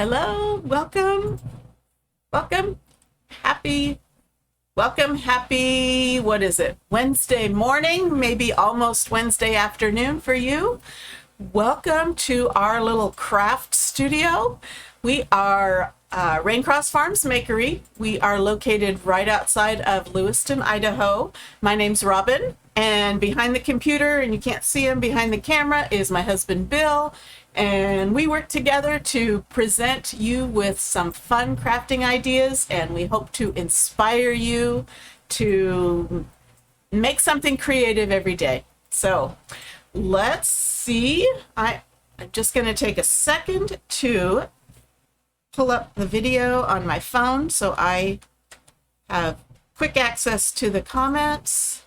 Hello, welcome, welcome, happy, what is it? Wednesday morning, maybe almost Wednesday afternoon for you. Welcome to our little craft studio. We are Raincross Farms Makery. We are located right outside of Lewiston, Idaho. My name's Robin, and behind the computer, and you can't see him behind the camera, is my husband Bill. And we work together to present you with some fun crafting ideas, and we hope to inspire you to make something creative every day. So let's see. I'm just going to take a second to pull up the video on my phone so I have quick access to the comments.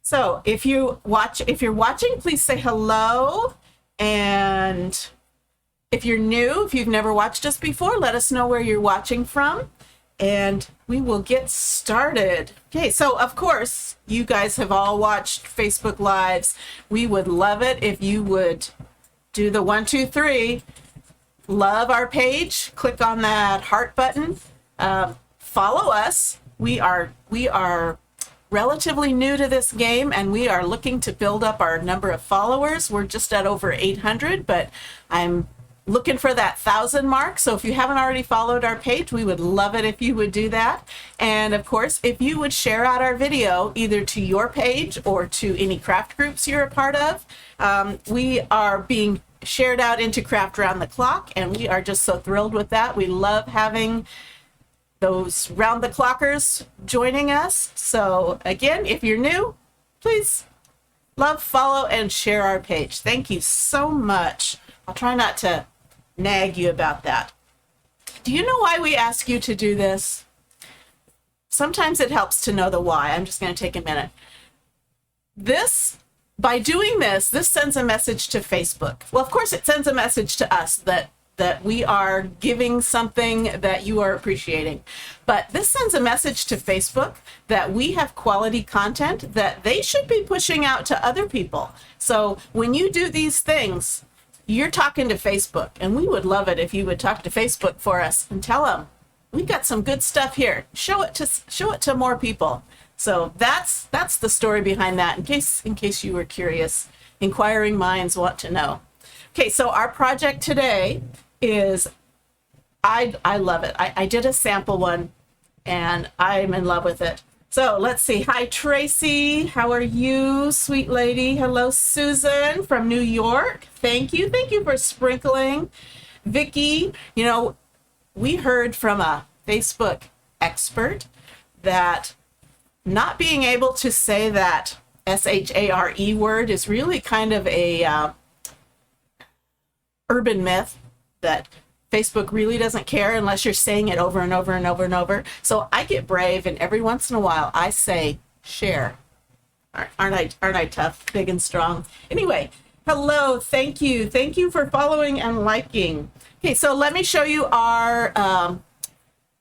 So if you're watching, please say hello. And if you're new, if you've never watched us before, let us know where you're watching from, and we will get started. Okay, so of course, you guys have all watched Facebook Lives. We would love it if you would do the 1, 2, 3, love our page, click on that heart button, follow us. We are relatively new to this game, and we are looking to build up our number of followers. We're just at over 800, but I'm looking for that 1,000 mark. So if you haven't already followed our page, we would love it if you would do that. And of course, if you would share out our video either to your page or to any craft groups you're a part of. We are being shared out into Craft Round the Clock, and we are just so thrilled with that. We love having those round the clockers joining us. So again, if you're new, please love, follow, and share our page. Thank you so much. I'll try not to nag you about that. Do you know why we ask you to do this? Sometimes it helps to know the why. I'm just going to take a minute. By doing this sends a message to Facebook. Well, of course, it sends a message to us that we are giving something that you are appreciating. But this sends a message to Facebook that we have quality content that they should be pushing out to other people. So when you do these things, you're talking to Facebook, and we would love it if you would talk to Facebook for us and tell them, we've got some good stuff here. Show it to more people. So that's the story behind that, in case you were curious. Inquiring minds want to know. Okay, so our project today is, I love it. I did a sample one, and I'm in love with it. So let's see. Hi, Tracy. How are you, sweet lady? Hello, Susan from New York. Thank you. Thank you for sprinkling. Vicky, we heard from a Facebook expert that not being able to say that S-H-A-R-E word is really kind of a urban myth, that Facebook really doesn't care unless you're saying it over and over and over and over. So I get brave, and every once in a while I say share. Aren't I tough, big and strong? Anyway, hello, thank you for following and liking. Okay, so let me show you our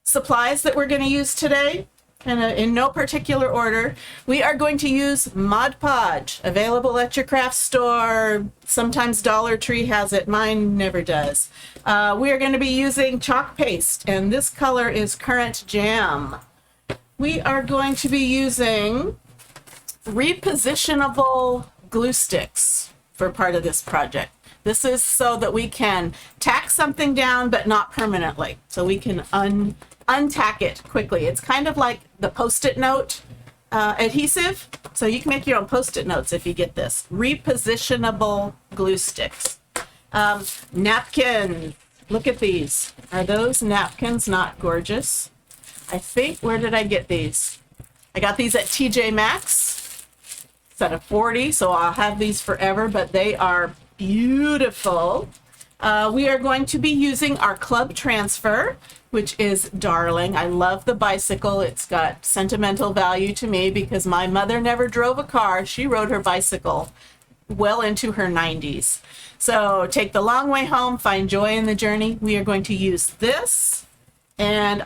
supplies that we're going to use today. And in no particular order, we are going to use Mod Podge, available at your craft store. Sometimes Dollar Tree has it. Mine never does. We are going to be using chalk paste, and this color is Current Jam. We are going to be using repositionable glue sticks for part of this project. This is so that we can tack something down, but not permanently. So we can untack it quickly. It's kind of like the Post-it note adhesive. So you can make your own Post-it notes if you get this. Repositionable glue sticks. Napkin. Look at these. Are those napkins not gorgeous? I think, where did I get these? I got these at TJ Maxx. It's at a 40, so I'll have these forever, but they are beautiful. We are going to be using our club transfer, which is darling. I love the bicycle. It's got sentimental value to me because my mother never drove a car. She rode her bicycle well into her 90s. So take the long way home, find joy in the journey. We are going to use this. And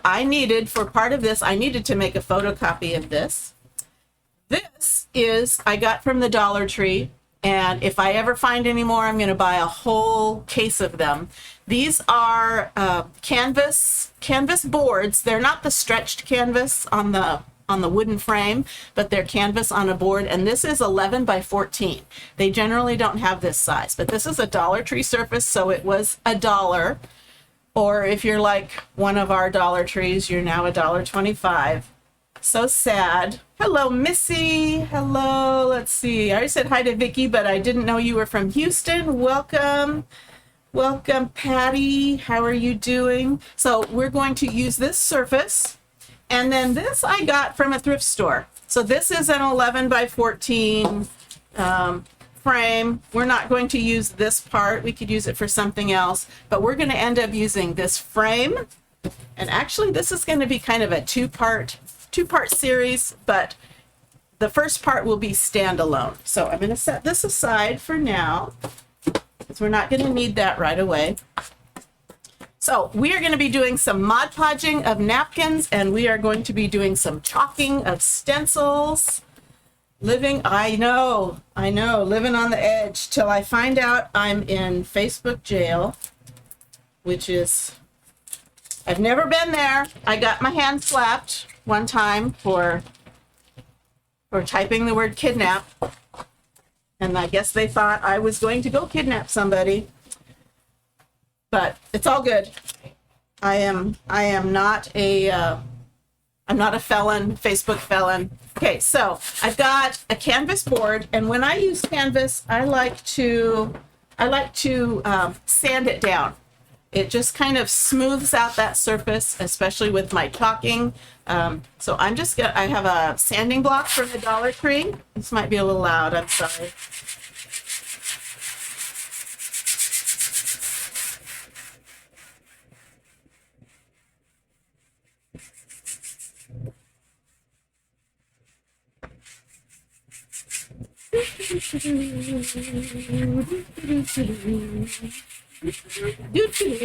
for part of this, I needed to make a photocopy of this. This is, I got from the Dollar Tree. And if I ever find any more, I'm going to buy a whole case of them. These are canvas boards. They're not the stretched canvas on the wooden frame, but they're canvas on a board. And this is 11 by 14. They generally don't have this size, but this is a Dollar Tree surface, so it was $1. Or if you're like one of our Dollar Trees, you're now $1.25. So sad. Hello, Missy. Hello. Let's see. I already said hi to Vicky, but I didn't know you were from Houston. Welcome. Welcome, Patty. How are you doing? So we're going to use this surface. And then this I got from a thrift store. So this is an 11 by 14 frame. We're not going to use this part. We could use it for something else, but we're going to end up using this frame. And actually, this is going to be kind of a two-part series, but the first part will be standalone. So I'm going to set this aside for now, because we're not going to need that right away. So we are going to be doing some Mod Podging of napkins, and we are going to be doing some chalking of stencils. I know, living on the edge till I find out I'm in Facebook jail, which is, I've never been there. I got my hand slapped one time for typing the word kidnap, and I guess they thought I was going to go kidnap somebody, but it's all good. I'm not a felon, Facebook felon. Okay, so I've got a canvas board, and when I use canvas, I like to sand it down. It just kind of smooths out that surface, especially with my chalking. So I have a sanding block from the Dollar Tree. This might be a little loud, I'm sorry.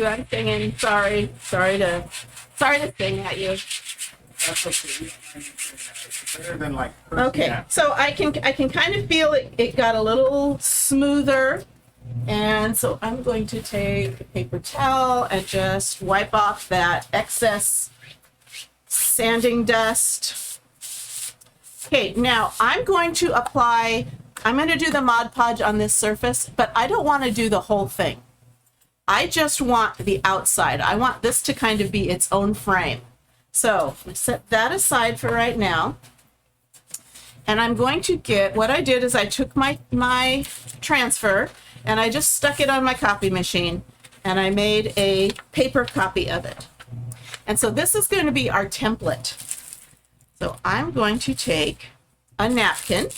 I'm singing. Sorry to sing at you. Okay, so I can kind of feel it got a little smoother, and so I'm going to take a paper towel and just wipe off that excess sanding dust. Okay, now I'm going to do the Mod Podge on this surface, but I don't want to do the whole thing. I just want the outside. I want this to kind of be its own frame. So I'm going to set that aside for right now. And I'm going to what I did is I took my transfer and I just stuck it on my copy machine, and I made a paper copy of it. And so this is going to be our template. So I'm going to take a napkin.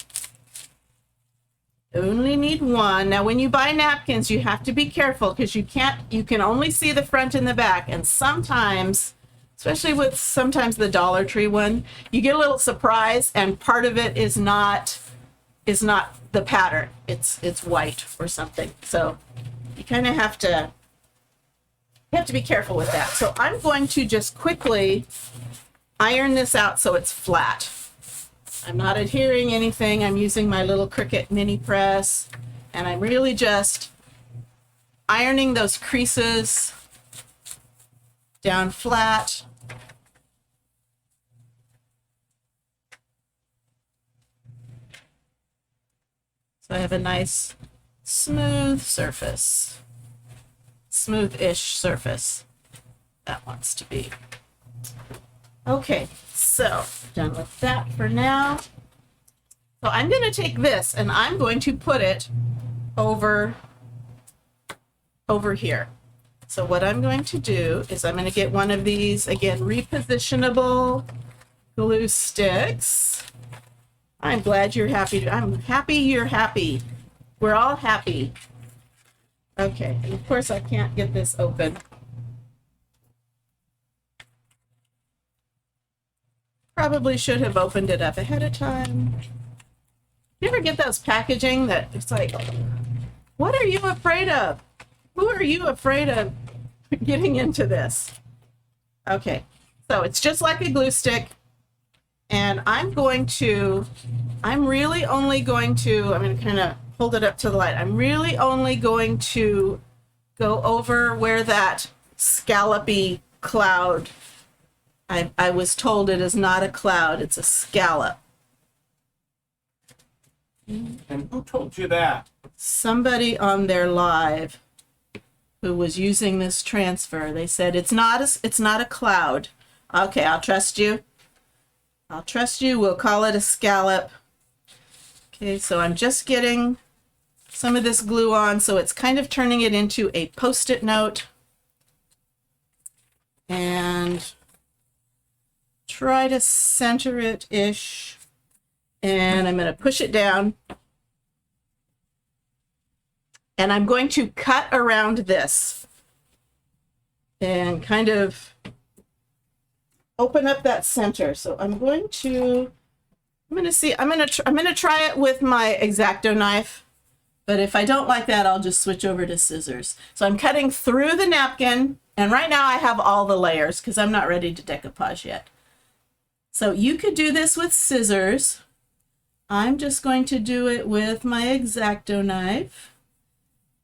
Only need one. Now, when you buy napkins, you have to be careful, because you can only see the front and the back. And sometimes, especially with sometimes the Dollar Tree one, you get a little surprise, and part of it is not the pattern. It's white or something. So you kind of have to be careful with that. So I'm going to just quickly iron this out so it's flat. I'm not adhering anything. I'm using my little Cricut mini press, and I'm really just ironing those creases down flat. So I have a nice smooth surface, smooth-ish surface that wants to be. Okay, so done with that for now. So I'm going to take this and I'm going to put it over here. So what I'm going to do is I'm going to get one of these, again, repositionable glue sticks. I'm glad you're happy. I'm happy you're happy. We're all happy. Okay, and of course I can't get this open. Probably should have opened it up ahead of time. You ever get those packaging that it's like, what are you afraid of? Who are you afraid of getting into this? Okay, so it's just like a glue stick. And I'm really only going to, I'm going to kind of hold it up to the light. I'm really only going to go over where that scallopy cloud, I was told it is not a cloud, it's a scallop. And who told you that? Somebody on their live who was using this transfer, they said it's not a cloud. Okay, I'll trust you. I'll trust you. We'll call it a scallop. Okay, so I'm just getting some of this glue on, so it's kind of turning it into a Post-it note. And try to center it-ish. And I'm going to push it down. And I'm going to cut around this and kind of open up that center. So I'm going to try it with my X-Acto knife, but if I don't like that, I'll just switch over to scissors. So I'm cutting through the napkin, and right now I have all the layers because I'm not ready to decoupage yet. So you could do this with scissors. I'm just going to do it with my X-Acto knife.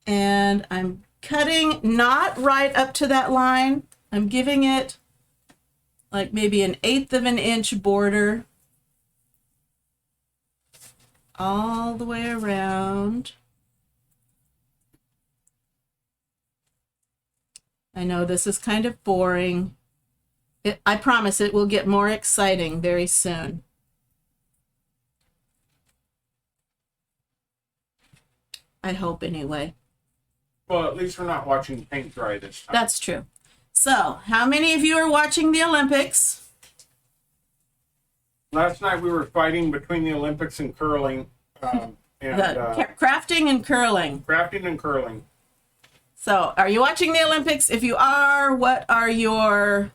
And I'm cutting not right up to that line. I'm giving it like maybe 1/8 of an inch border all the way around. I know this is kind of boring. I promise it will get more exciting very soon. I hope anyway. Well, at least we're not watching paint dry this time. That's true. So, how many of you are watching the Olympics? Last night we were fighting between the Olympics and curling, Crafting and curling. crafting and curling. So, are you watching the Olympics? If you are, what are your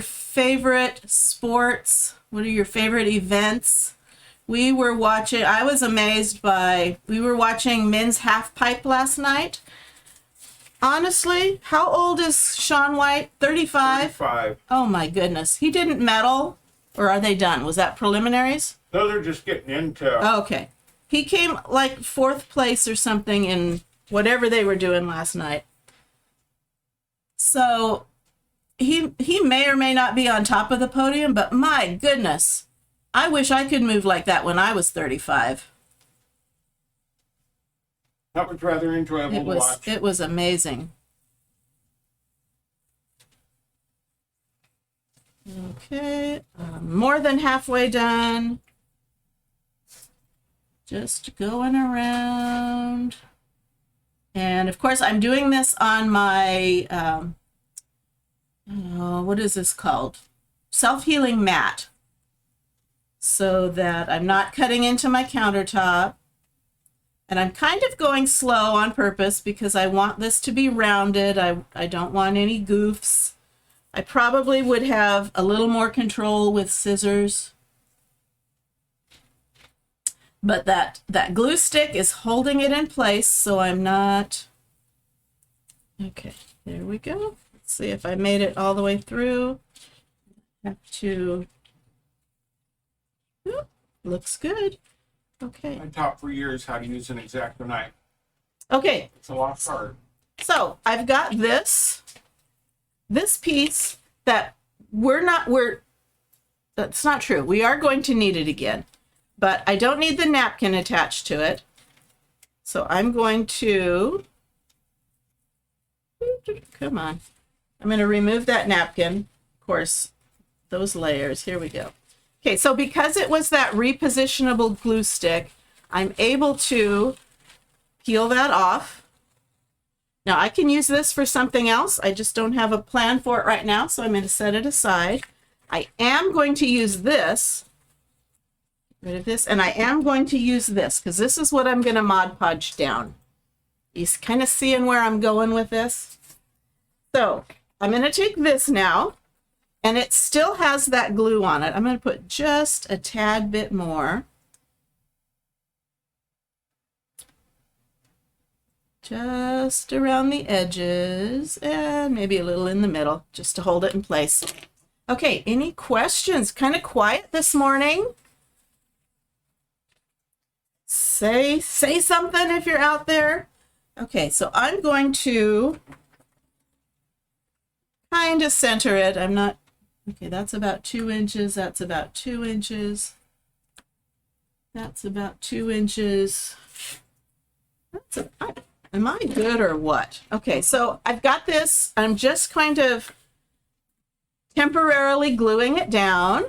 favorite sports? What are your favorite events? We were watching men's half pipe last night. Honestly, how old is Shaun White? 35? 35. Oh my goodness. He didn't medal, or are they done? Was that preliminaries? No, they're just getting into. Oh, okay. He came like 4th place or something in whatever they were doing last night. So he may or may not be on top of the podium, but my goodness, I wish I could move like that when I was 35. That was rather enjoyable to watch. It was amazing. Okay, more than halfway done. Just going around. And of course, I'm doing this on my, what is this called? Self-healing mat. So that I'm not cutting into my countertop. And I'm kind of going slow on purpose because I want this to be rounded. I don't want any goofs. I probably would have a little more control with scissors. But that glue stick is holding it in place, so I'm not... Okay, there we go. Let's see if I made it all the way through. Have to... Ooh, looks good. Okay. I taught for years how to use an X-Acto knife. Okay. It's a lot hard. So I've got this piece that that's not true. We are going to need it again, but I don't need the napkin attached to it. So I'm going to, come on. I'm going to remove that napkin. Of course, those layers, here we go. Okay, so because it was that repositionable glue stick, I'm able to peel that off. Now I can use this for something else. I just don't have a plan for it right now, so I'm going to set it aside. I am going to use this, rid of this, and I am going to use this because this is what I'm going to Mod Podge down. You kind of seeing where I'm going with this? So I'm going to take this now. And it still has that glue on it. I'm going to put just a tad bit more. Just around the edges and maybe a little in the middle just to hold it in place. Okay, any questions? Kind of quiet this morning. Say something if you're out there. Okay, so I'm going to kind of center it. I'm not, okay, that's about 2 inches. That's about 2 inches. That's about 2 inches. Am I good or what? Okay, so I've got this. I'm just kind of temporarily gluing it down.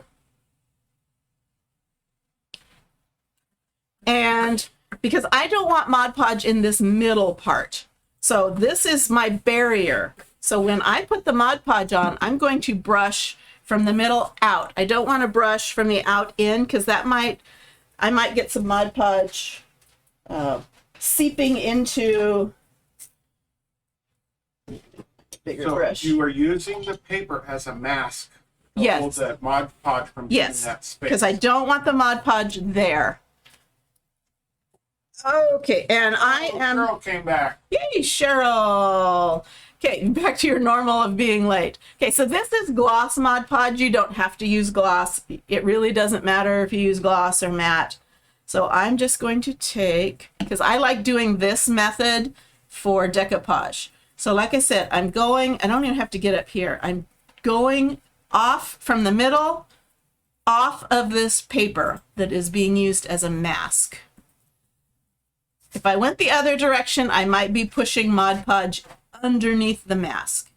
And because I don't want Mod Podge in this middle part. So this is my barrier. So when I put the Mod Podge on, I'm going to brush from the middle out. I don't want to brush from the out in because I might get some Mod Podge seeping into bigger brush. You are using the paper as a mask to Yes. hold that Mod Podge from getting that space. Because I don't want the Mod Podge there. Okay, and I am... Cheryl came back. Yay, Cheryl! Okay, back to your normal of being late. Okay, so this is gloss Mod Podge. You don't have to use gloss. It really doesn't matter if you use gloss or matte. So I'm just going to take, because I like doing this method for decoupage. So like I said, I don't even have to get up here. I'm going off from the middle, off of this paper that is being used as a mask. If I went the other direction, I might be pushing Mod Podge underneath the mask.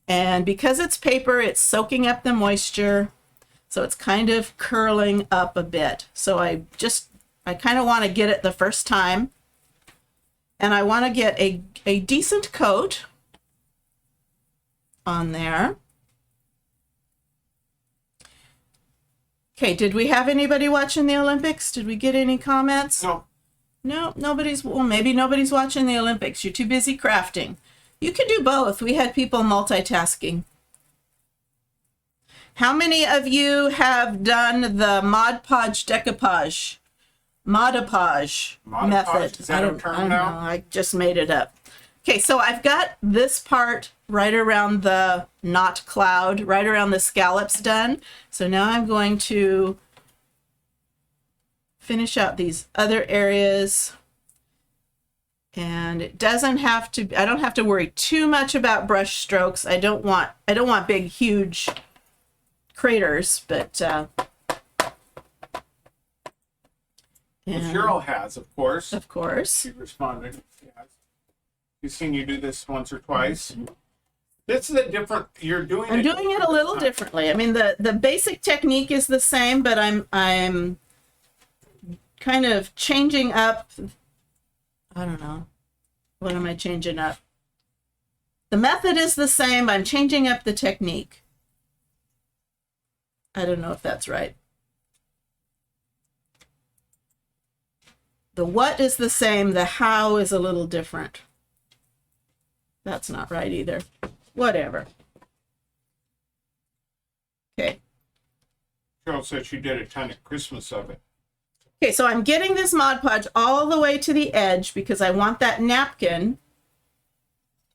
And because it's paper, it's soaking up the moisture. So it's kind of curling up a bit. So I kind of want to get it the first time. And I want to get a decent coat on there. Okay, did we have anybody watching the Olympics? Did we get any comments? No. No, maybe nobody's watching the Olympics. You're too busy crafting. You can do both. We had people multitasking. How many of you have done the Mod Podge decoupage? Modipage method. Is that a term now? I just made it up. Okay, so I've got this part right around the knot cloud, right around the scallops done. So now I'm going to finish out these other areas. And it doesn't have to, I don't have to worry too much about brush strokes. I don't want big, huge craters, but Well, Cheryl has, of course. of course. She responded. Yes. You've seen you do this once or twice. This is a different. I'm doing it a little differently. I mean, the basic technique is the same, but I'm kind of changing up. I don't know. What am I changing up? The method is the same. I'm changing up the technique. I don't know if that's right. The what is the same. The how is a little different. That's not right either. Whatever. Okay. Cheryl said she did a ton of Christmas of it. Okay, so I'm getting this Mod Podge all the way to the edge because I want that napkin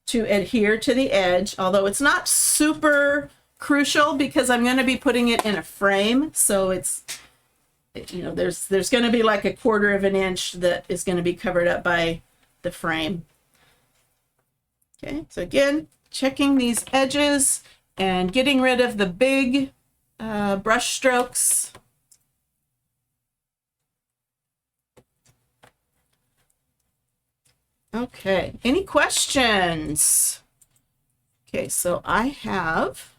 to adhere to the edge, although it's not super crucial because I'm going to be putting it in a frame. So it's, you know, there's going to be like 1/4 of an inch that is going to be covered up by the frame. Okay, so again, checking these edges and getting rid of the big brush strokes. Okay, any questions? Okay, so I have,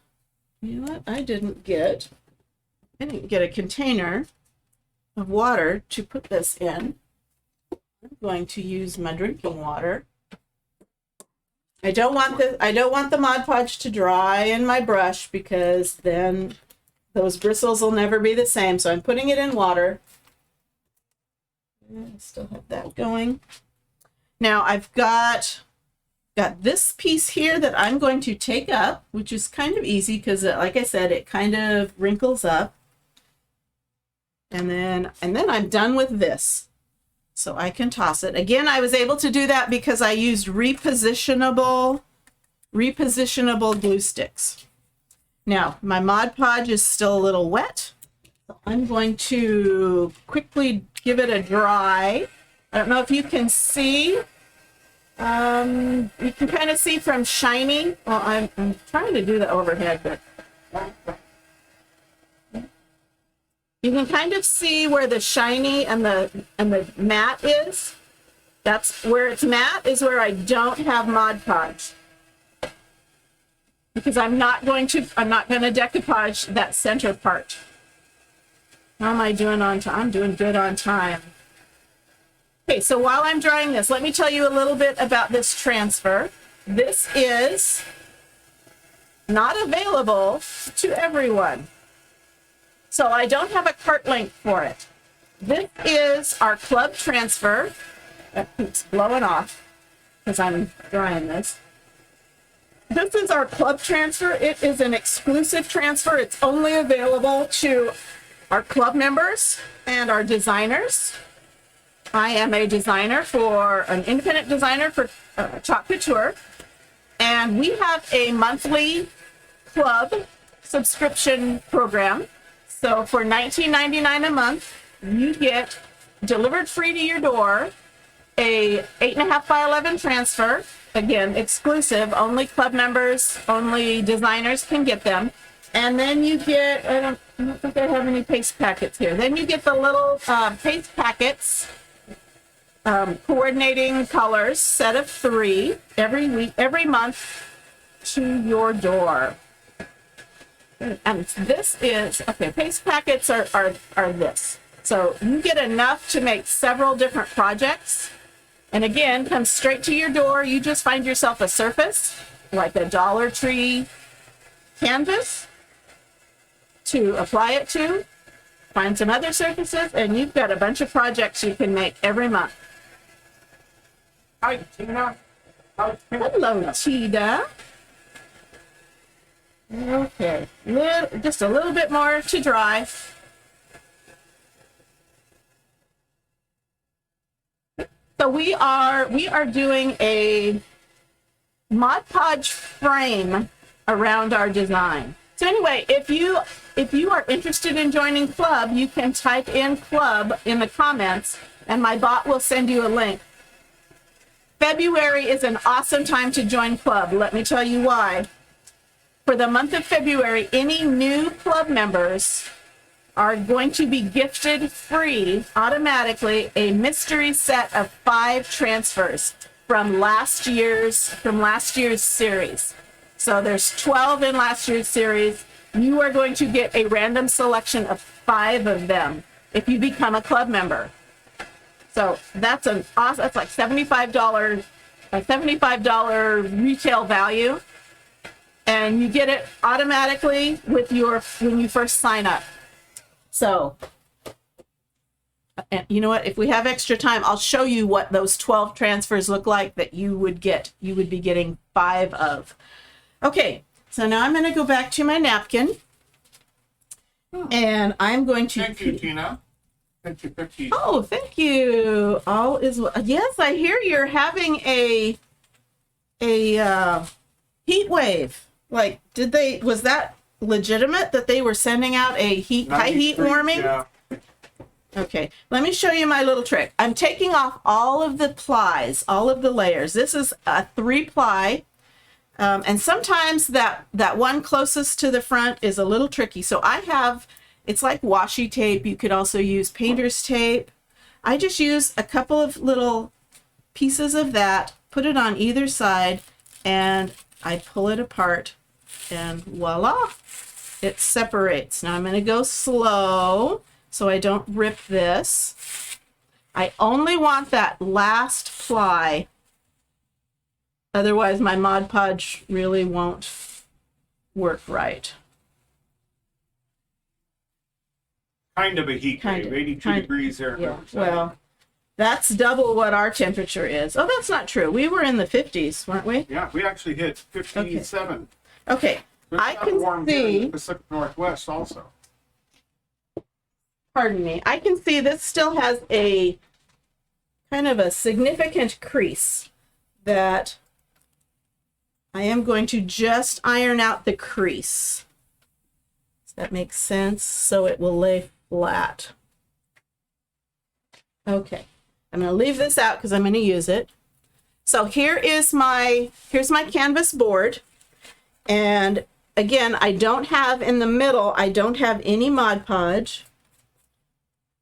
you know what, I didn't get a container of water to put this in. I'm going to use my drinking water. I don't want the Mod Podge to dry in my brush because then those bristles will never be the same. So I'm putting it in water. I still have that going. Now I've got this piece here that I'm going to take up, which is kind of easy because, like I said, it kind of wrinkles up. And then I'm done with this. So I can toss it. Again, I was able to do that because I used repositionable glue sticks. Now, my Mod Podge is still a little wet. So I'm going to quickly give it a dry. I don't know if you can see. You can kind of see from shiny. Well, I'm trying to do the overhead, but you can kind of see where the shiny and the matte is. That's where it's matte is where I don't have Mod Podge. Because I'm not going to decoupage that center part. How am I doing on time? I'm doing good on time. Okay, so while I'm drying this, let me tell you a little bit about this transfer. This is not available to everyone. So I don't have a cart link for it. This is our club transfer. That keeps blowing off because I'm drying this. This is our club transfer. It is an exclusive transfer. It's only available to our club members and our designers. I am an independent designer for Chalk Couture, and we have a monthly club subscription program. So for $19.99 a month, you get delivered free to your door a 8.5 by 11 transfer. Again, exclusive, only club members, only designers can get them. And then you get, I don't think I have any paste packets here. Then you get the little paste packets, coordinating colors, set of 3 every month to your door. And this is, okay, paste packets are this. So you get enough to make several different projects. And again, comes straight to your door. You just find yourself a surface, like a Dollar Tree canvas, to apply it to. Find some other surfaces, and you've got a bunch of projects you can make every month. Hi, Tina. Hello, Cheetah. Okay, just a little bit more to dry. So we are doing a Mod Podge frame around our design. So anyway, if you are interested in joining club, you can type in club in the comments and my bot will send you a link. February is an awesome time to join club. Let me tell you why. For the month of February, any new club members are going to be gifted free automatically a mystery set of 5 transfers from last year's series. So there's 12 in last year's series. You are going to get a random selection of 5 of them if you become a club member. So that's an awesome, that's like $75, a $75 retail value. And you get it automatically when you first sign up. So, and you know what? If we have extra time, I'll show you what those 12 transfers look like that you would get. You would be getting 5 of. Okay, so now I'm going to go back to my napkin. And I'm going to... Thank you, Tina. Thank you. Oh, thank you. All is well. Yes, I hear you're having a heat wave. Like, was that legitimate that they were sending out a high heat warning? Yeah. Okay, let me show you my little trick. I'm taking off all of the plies, all of the layers. This is a 3-ply, and sometimes that one closest to the front is a little tricky. So I have, it's like washi tape. You could also use painter's tape. I just use a couple of little pieces of that, put it on either side, and I pull it apart, and voila, it separates. Now I'm going to go slow so I don't rip this. I only want that last ply, otherwise my Mod Podge really won't work right. Kind of a heat wave, 82 degrees there. Yeah, well, that's double what our temperature is. Oh, that's not true. We were in the 50s, weren't we? Yeah, we actually hit 57. Okay, I can see... in the Pacific Northwest also. Pardon me. I can see this still has a kind of a significant crease that I am going to just iron out the crease. Does that make sense? So it will lay flat. Okay, I'm going to leave this out because I'm going to use it. So here's my canvas board. And again, I don't have in the middle, I don't have any Mod Podge.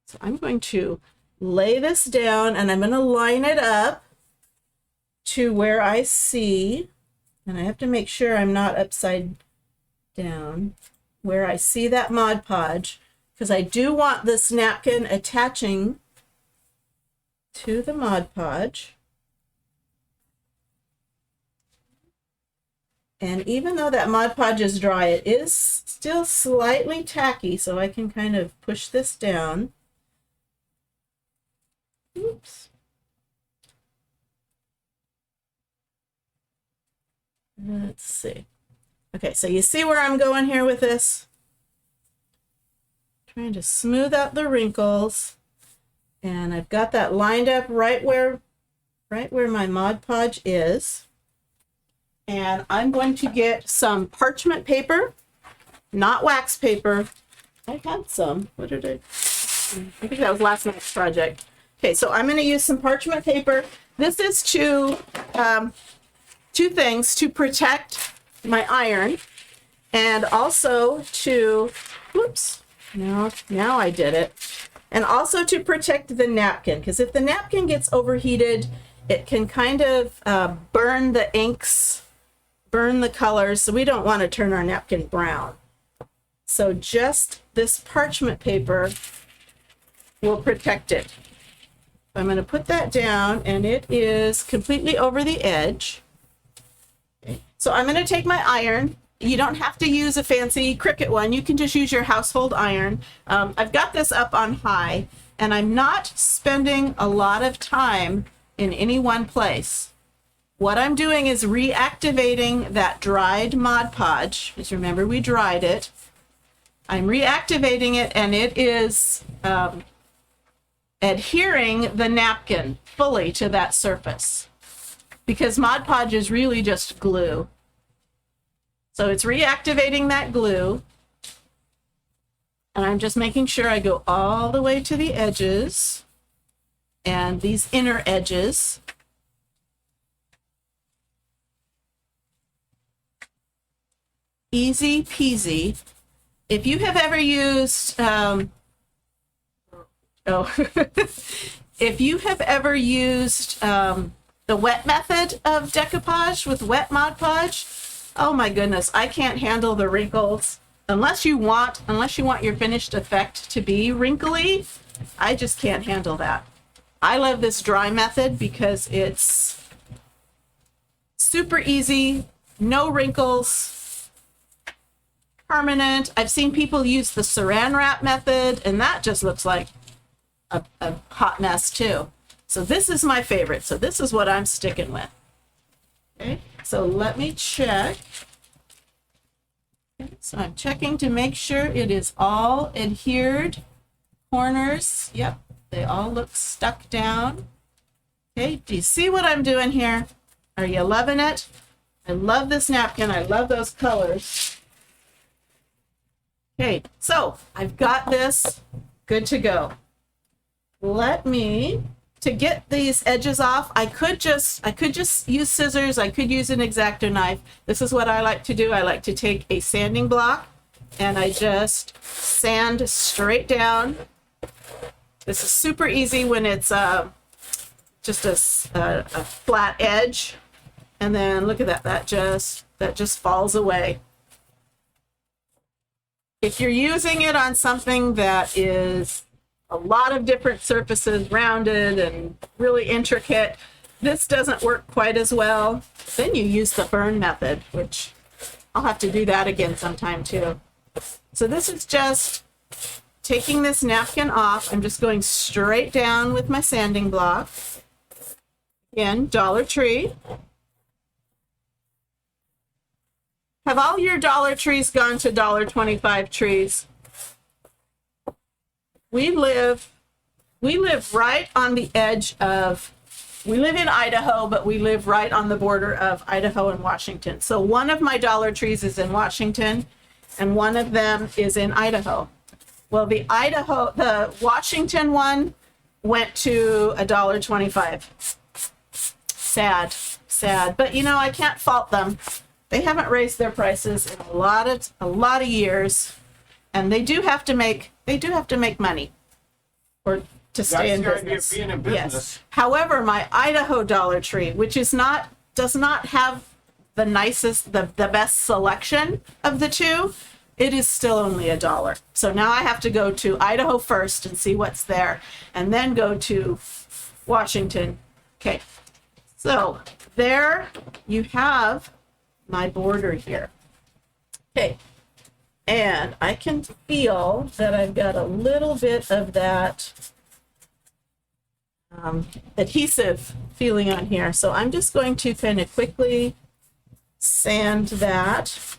So I'm going to lay this down and I'm going to line it up to where I see, and I have to make sure I'm not upside down, where I see that Mod Podge, because I do want this napkin attaching to the Mod Podge. And even though that Mod Podge is dry, it is still slightly tacky, so I can kind of push this down. Oops. Let's see. Okay, so you see where I'm going here with this? Trying to smooth out the wrinkles. And I've got that lined up right where my Mod Podge is. And I'm going to get some parchment paper, not wax paper. I had some. What did I think that was last night's project. Okay, so I'm going to use some parchment paper. This is to two things: to protect my iron, and also to, whoops, now I did it, and also to protect the napkin, because if the napkin gets overheated, it can kind of burn the inks, burn the colors, so we don't want to turn our napkin brown. So just this parchment paper will protect it. I'm going to put that down, and it is completely over the edge. Okay. So I'm going to take my iron. You don't have to use a fancy Cricut one. You can just use your household iron. I've got this up on high, and I'm not spending a lot of time in any one place. What I'm doing is reactivating that dried Mod Podge, because remember we dried it. I'm reactivating it, and it is adhering the napkin fully to that surface, because Mod Podge is really just glue. So it's reactivating that glue, and I'm just making sure I go all the way to the edges and these inner edges. Easy peasy. If you have ever used if you have ever used the wet method of decoupage with wet Mod Podge, oh my goodness, I can't handle the wrinkles. Unless you want your finished effect to be wrinkly, I just can't handle that. I love this dry method because it's super easy, no wrinkles, permanent. I've seen people use the saran wrap method, and that just looks like a hot mess too. So this is my favorite. So this is what I'm sticking with. Okay, so let me check. Okay, so I'm checking to make sure it is all adhered. Corners, yep, they all look stuck down. Okay, do you see what I'm doing here? Are you loving it? I love this napkin. I love those colors. Okay, so I've got this good to go. Let me, to get these edges off, I could just use scissors. I could use an X-Acto knife. This is what I like to do. I like to take a sanding block and I just sand straight down. This is super easy when it's just a flat edge. And then look at that, that just falls away. If you're using it on something that is a lot of different surfaces, rounded and really intricate, this doesn't work quite as well. Then you use the burn method, which I'll have to do that again sometime too. So this is just taking this napkin off. I'm just going straight down with my sanding block. Again, Dollar Tree. Have all your Dollar Trees gone to $1.25 trees? We live right on the edge of, we live in Idaho, but we live right on the border of Idaho and Washington. So one of my Dollar Trees is in Washington and one of them is in Idaho. Well, the Washington one, went to $1.25. Sad, sad. But you know, I can't fault them. They haven't raised their prices in a lot of years, and they do have to make money or to stay in That's the idea business. of being in business. Yes. However, my Idaho Dollar Tree, which does not have the nicest, the best selection of the two, it is still only $1. So now I have to go to Idaho first and see what's there, and then go to Washington. Okay. So there you have my border here. Okay. And I can feel that I've got a little bit of that adhesive feeling on here. So I'm just going to kind of quickly sand that.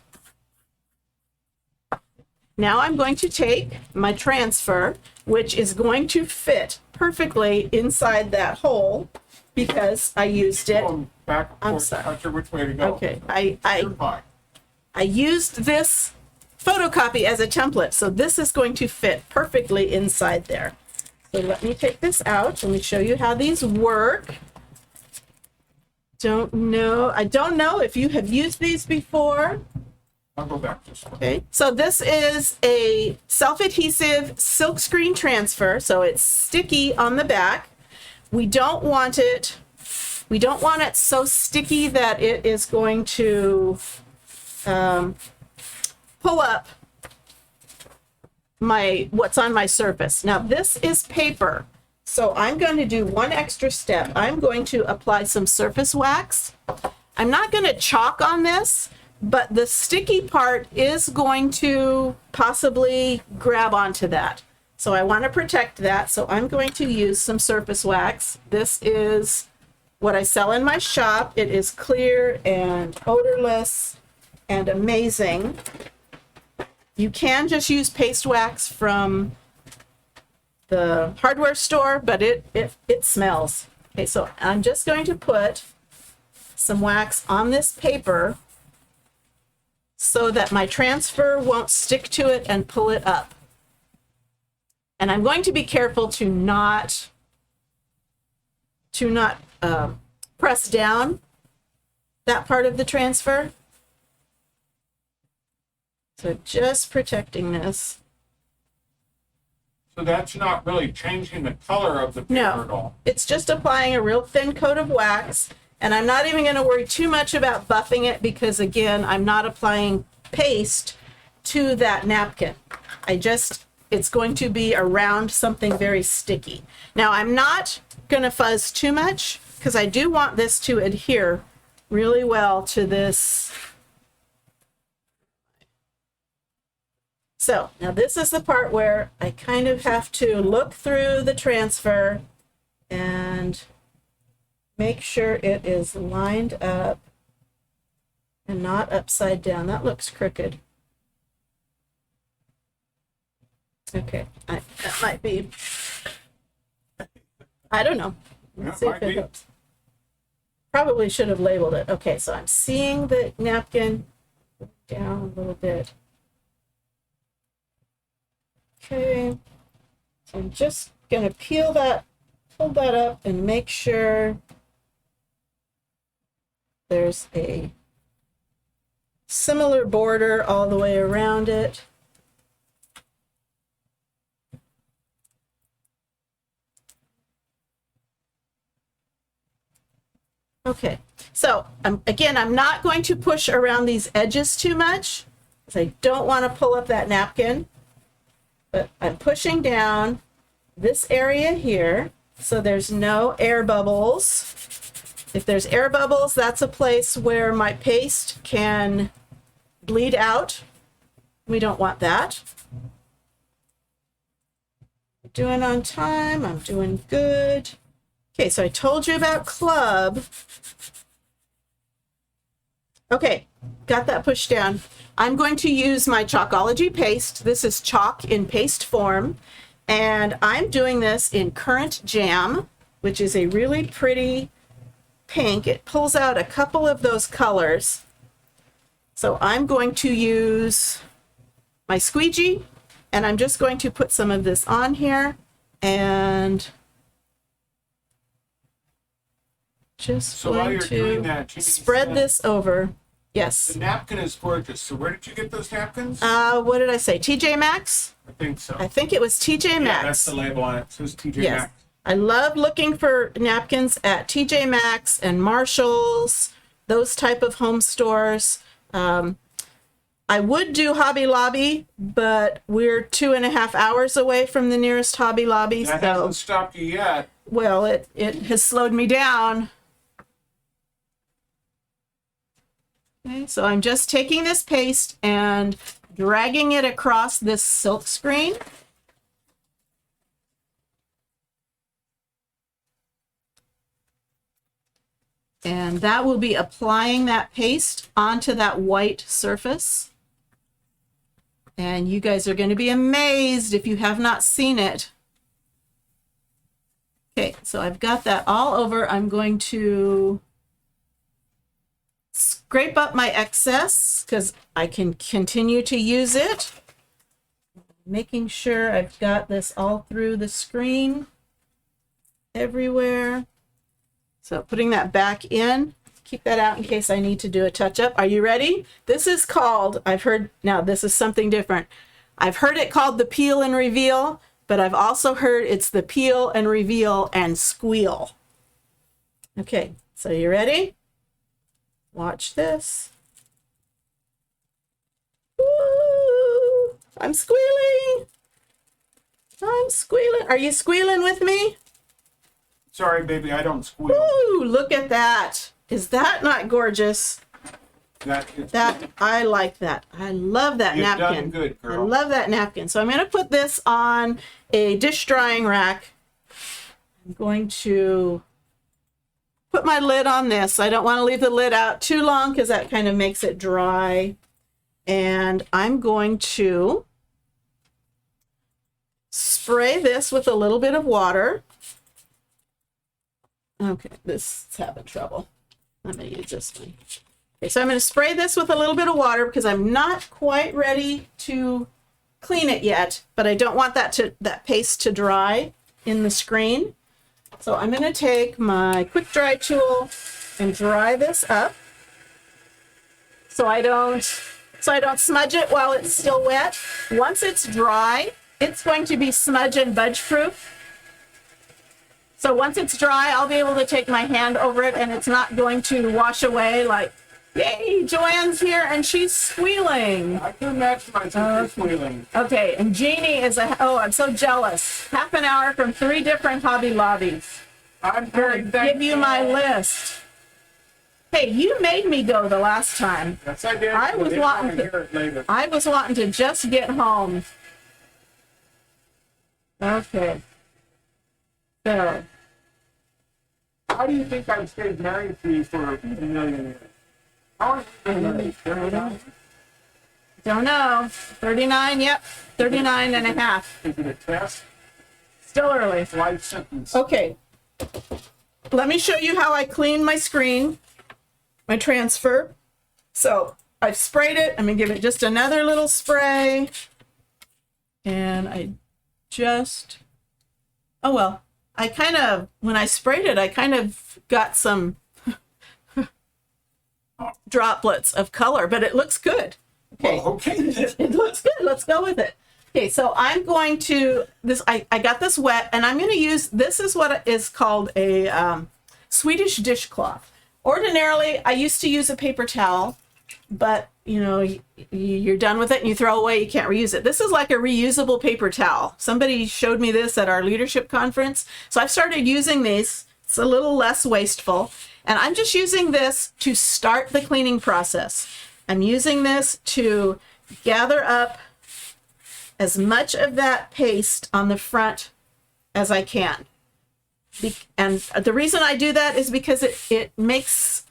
Now I'm going to take my transfer, which is going to fit perfectly inside that hole because I used it. Back and I'm forth, sorry. not sure which way to go. Okay, You're fine. I used this photocopy as a template, so this is going to fit perfectly inside there. So let me take this out. Let me show you how these work. I don't know if you have used these before. I'll go back this way. Okay, so this is a self-adhesive silkscreen transfer, so it's sticky on the back. We don't want it so sticky that it is going to pull up what's on my surface. Now this is paper, so I'm going to do one extra step. I'm going to apply some surface wax. I'm not going to chalk on this, but the sticky part is going to possibly grab onto that. So I want to protect that, so I'm going to use some surface wax. This is what I sell in my shop. It is clear and odorless and amazing. You can just use paste wax from the hardware store, but it smells. Okay, so I'm just going to put some wax on this paper so that my transfer won't stick to it and pull it up. And I'm going to be careful to not press down that part of the transfer. So just protecting this. So that's not really changing the color of the paper at all. It's just applying a real thin coat of wax. And I'm not even going to worry too much about buffing it because, again, I'm not applying paste to that napkin. It's going to be around something very sticky. Now, I'm not going to fuzz too much because I do want this to adhere really well to this. So now this is the part where I kind of have to look through the transfer and make sure it is lined up and not upside down. That looks crooked. Okay, that might be, I don't know. Let's see if it helps. Probably should have labeled it. Okay, so I'm seeing the napkin down a little bit. Okay, so I'm just going to pull that up and make sure there's a similar border all the way around it. Okay, so again, I'm not going to push around these edges too much because I don't want to pull up that napkin, but I'm pushing down this area here so there's no air bubbles. If there's air bubbles, that's a place where my paste can bleed out. We don't want that. I'm doing on time, I'm doing good. Okay, so I told you about club. Okay, got that pushed down. I'm going to use my Chalkology paste. This is chalk in paste form, and I'm doing this in Currant Jam, which is a really pretty pink. It pulls out a couple of those colors. So I'm going to use my squeegee, and I'm just going to put some of this on here and just So while going you're doing to that, you need to spread send- this over. The Yes. napkin is gorgeous. So where did you get those napkins? What did I say? TJ Maxx? I think so. I think it was TJ Yeah, Maxx. that's the label on it. It says TJ Yes. Maxx. I love looking for napkins at TJ Maxx and Marshall's, those type of home stores. I would do Hobby Lobby, but we're 2.5 hours away from the nearest Hobby Lobby. That So, hasn't stopped you yet. well, it has slowed me down. Okay, so I'm just taking this paste and dragging it across this silk screen. And that will be applying that paste onto that white surface. And you guys are going to be amazed if you have not seen it. Okay, so I've got that all over. I'm going to scrape up my excess because I can continue to use it. Making sure I've got this all through the screen everywhere. So putting that back in, keep that out in case I need to do a touch-up. Are you ready? This is called, I've heard, now this is something different. I've heard it called the peel and reveal, but I've also heard it's the peel and reveal and squeal. Okay, so you ready? Watch this. Woo! I'm squealing. I'm squealing. Are you squealing with me? Sorry, baby, I don't squeal. Ooh, look at that. Is that not gorgeous? That I like that. I love that You've napkin. done good, girl. I love that napkin. So I'm going to put this on a dish drying rack. I'm going to put my lid on this. I don't want to leave the lid out too long because that kind of makes it dry. And I'm going to spray this with a little bit of water. Okay, this is having trouble. Let me use this one. Okay, so I'm going to spray this with a little bit of water because I'm not quite ready to clean it yet, but I don't want that paste to dry in the screen. So I'm going to take my quick dry tool and dry this up so I don't smudge it while it's still wet. Once it's dry, it's going to be smudge and budge proof. So once it's dry, I'll be able to take my hand over it and it's not going to wash away like, yay, Joanne's here and she's squealing. I can imagine myself squealing. Okay, and Jeannie is oh, I'm so jealous. Half an hour from 3 different Hobby Lobbies. I'm Here, give you my list. Hey, you made me go the last time. Yes, I did. I was They wanting wanna hear it later. I was wanting to just get home. Okay. So, How do you think I've stayed married to you for a million years? How long have you been married? don't know. 39, yep. 39 and a half. Is it a test? Still early. Life sentence. Okay. Let me show you how I clean my screen, my transfer. So I've sprayed it. I'm going to give it just another little spray. And I just, oh well, I kind of, when I sprayed it, I kind of got some droplets of color, but it looks good. Okay. Well, okay. It looks good. Let's go with it. Okay, so I'm going to, I got this wet, and I'm going to use, this is what is called a Swedish dishcloth. Ordinarily, I used to use a paper towel, but, you know, you're done with it and you throw away, you can't reuse it. This is like a reusable paper towel. Somebody showed me this at our leadership conference, so I've started using these. It's a little less wasteful, and I'm just using this to start the cleaning process. I'm using this to gather up as much of that paste on the front as I can. And the reason I do that is because it makes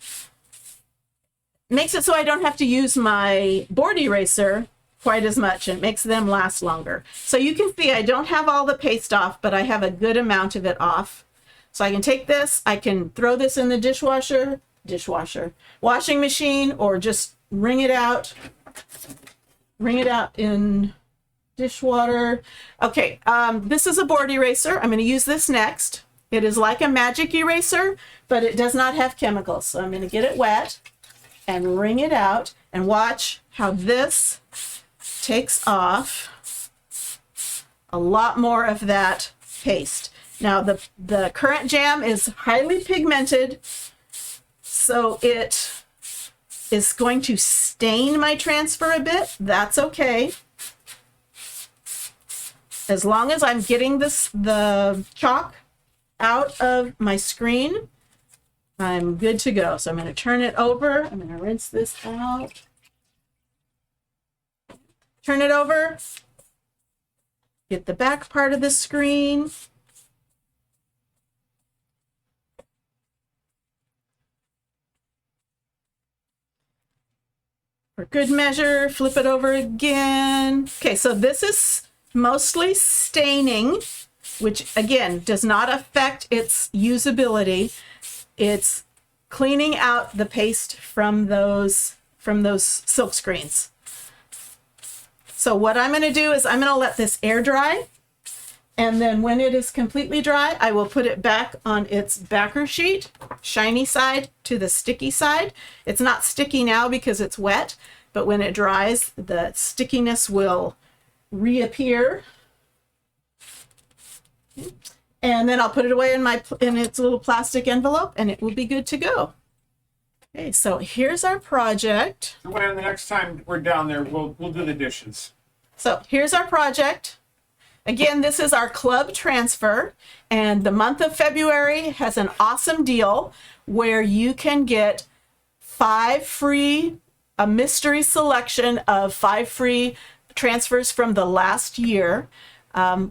it so I don't have to use my board eraser quite as much, and it makes them last longer. So you can see I don't have all the paste off, but I have a good amount of it off. So I can take this, I can throw this in the washing machine, or just wring it out in dishwater. Okay, this is a board eraser. I'm going to use this next. It is like a magic eraser, but it does not have chemicals. So I'm going to get it wet and wring it out and watch how this takes off a lot more of that paste. Now the current jam is highly pigmented, so it is going to stain my transfer a bit. That's okay. As long as I'm getting the chalk out of my screen, I'm good to go. So I'm going to turn it over. I'm going to rinse this out. Turn it over. Get the back part of the screen. For good measure, flip it over again. Okay, so this is mostly staining, which again does not affect its usability. It's cleaning out the paste from those silk screens. So what I'm going to do is I'm going to let this air dry, and then when it is completely dry, I will put it back on its backer sheet, shiny side to the sticky side. It's not sticky now because it's wet, but when it dries, the stickiness will reappear. And then I'll put it away in its little plastic envelope, and it will be good to go. Okay, so here's our project. So when the next time we're down there, we'll do the dishes. So here's our project. Again, this is our club transfer, and the month of February has an awesome deal where you can get a mystery selection of 5 free transfers from the last year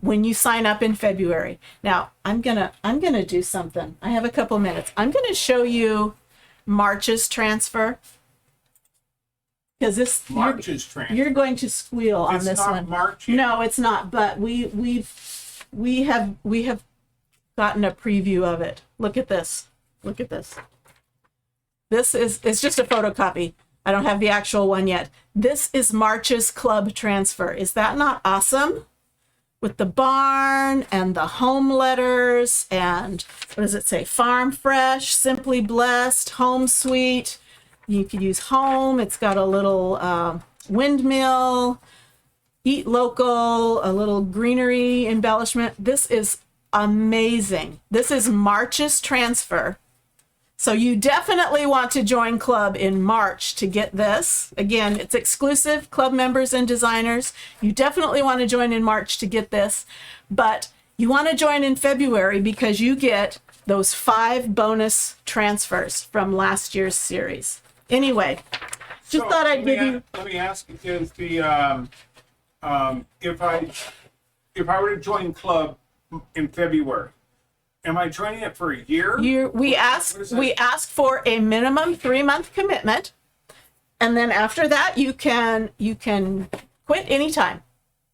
when you sign up in February. Now, I'm gonna do something. I have a couple minutes. I'm gonna show you March's transfer. Because this March's transfer. You're going to squeal on It's this not one. March yet. No, it's not. But we have gotten a preview of it. Look at this. Look at this. It's just a photocopy. I don't have the actual one yet. This is March's club transfer. Is that not awesome? With the barn and the home letters and what does it say? Farm Fresh, Simply Blessed, Home Sweet. You could use home. It's got a little windmill, eat local, a little greenery embellishment. This is amazing. This is March's transfer. So you definitely want to join club in March to get this. Again, it's exclusive, club members and designers. You definitely want to join in March to get this, but you want to join in February because you get those 5 bonus transfers from last year's series. Anyway, just thought I'd give you. Let me ask: is the if I were to join club in February, am I joining it for a year? We ask for a minimum 3-month commitment, and then after that you can quit anytime.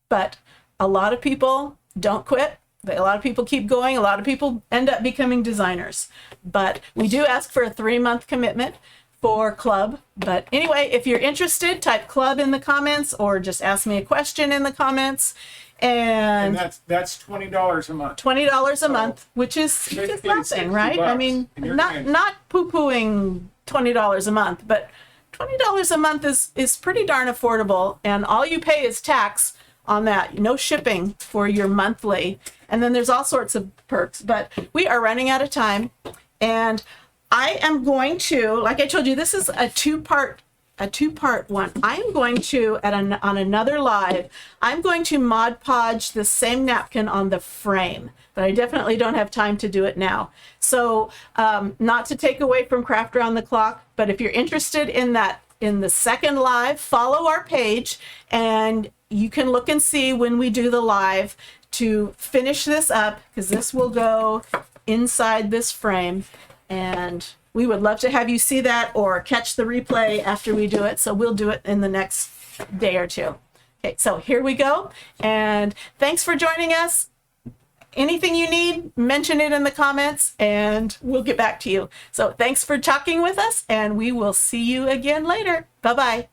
But a lot of people don't quit. A lot of people keep going. A lot of people end up becoming designers. But we do ask for a 3-month commitment for club. But anyway, if you're interested, type club in the comments or just ask me a question in the comments. And that's $20 a month. $20 a month, which is nothing, right? I mean, not poo-pooing $20 a month, but $20 a month is pretty darn affordable, and all you pay is tax on that. No shipping for your monthly, and then there's all sorts of perks. But we are running out of time, and I am going to, like I told you, this is a two-part one. I'm going to, on another live, I'm going to Mod Podge the same napkin on the frame, but I definitely don't have time to do it now. So not to take away from Craft Around the Clock, but if you're interested in that, in the second live, follow our page and you can look and see when we do the live to finish this up, because this will go inside this frame, and we would love to have you see that or catch the replay after we do it. So we'll do it in the next day or two. Okay, so here we go. And thanks for joining us. Anything you need, mention it in the comments and we'll get back to you. So thanks for talking with us, and we will see you again later. Bye-bye.